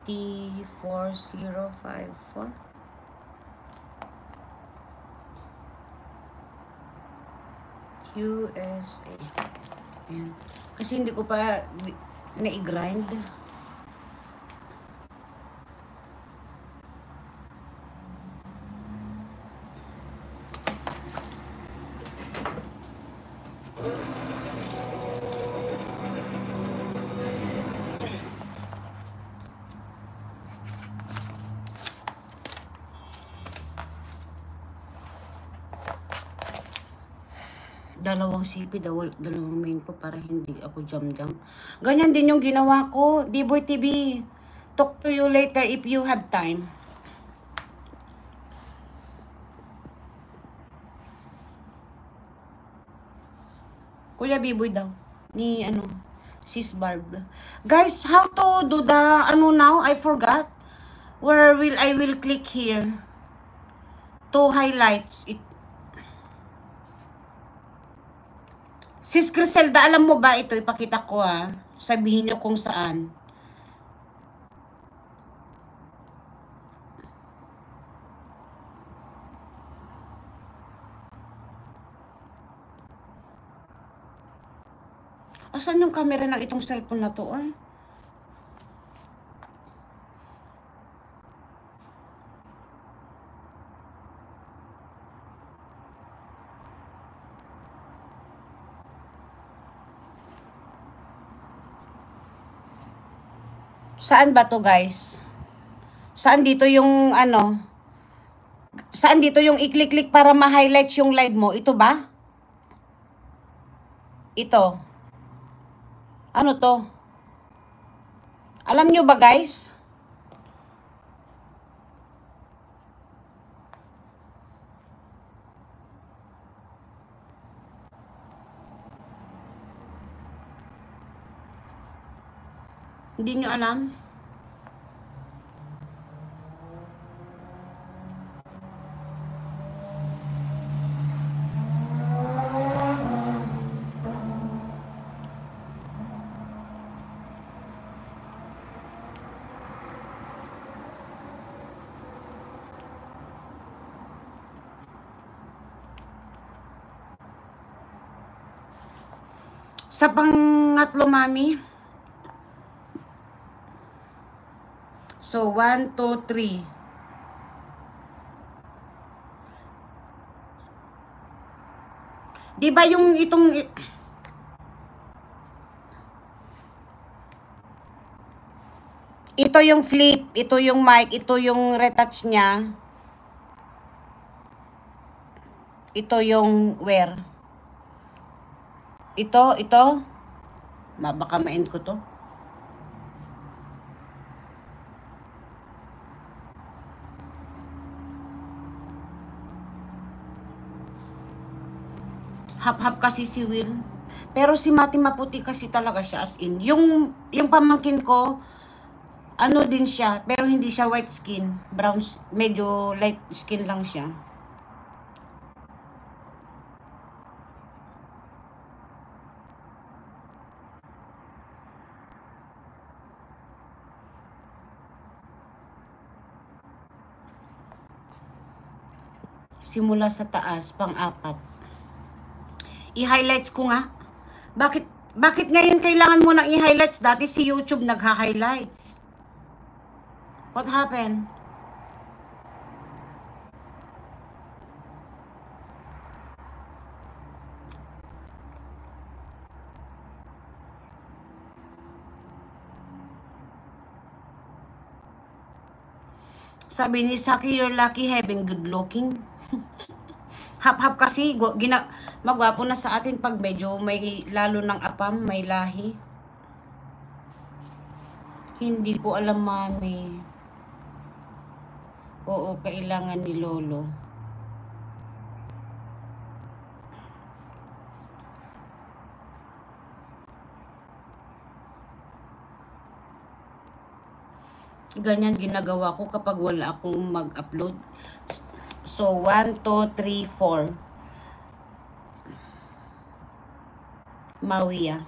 84054. USA. Ayan. Kasi hindi ko pa na-grind. Dalawang sipi, dalawang main ko para hindi ako jam-jam. Ganyan din yung ginawa ko. B-Boy TV, talk to you later if you have time. Kuya B-Boy daw. Ni Sis Barb. Guys, how to do the now? I forgot. Where I will click here to highlights it. Sis Griselda, alam mo ba ito? Ipakita ko Sabihin nyo kung saan. Asan yung camera ng itong cellphone na to Saan ba to, guys? Saan dito yung Saan dito yung i-click-click para ma-highlight yung live mo? Ito ba? Ito. Ano to? Alam nyo ba, guys? Hindi nyo alam? Sa pangatlo, mami. So, 1, 2, 3. Di ba yung itong... Ito yung flip, ito yung mic, ito yung retouch niya. Ito yung wear. Ito. Baka ma-end ko to. Hap-hap kasi si Will. Pero si Mati maputi kasi talaga siya, as in. Yung pamangkin ko, din siya, pero hindi siya white skin. Brown, medyo light skin lang siya. Simula sa taas, pang-apat. I-highlights ko nga. Bakit ngayon kailangan mo nang i-highlights? Dati si YouTube nagha-highlights. What happened? Sabi ni Saki, you're lucky having good looking. Hap-hap kasi, magwapo na sa atin pag medyo may lalo ng apam, may lahi. Hindi ko alam, mami. Oo, kailangan ni Lolo. Ganyan ginagawa ko kapag wala akong mag-upload. So, 1, 2, 3, 4. Mawiya.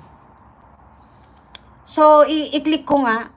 So, i-click ko nga.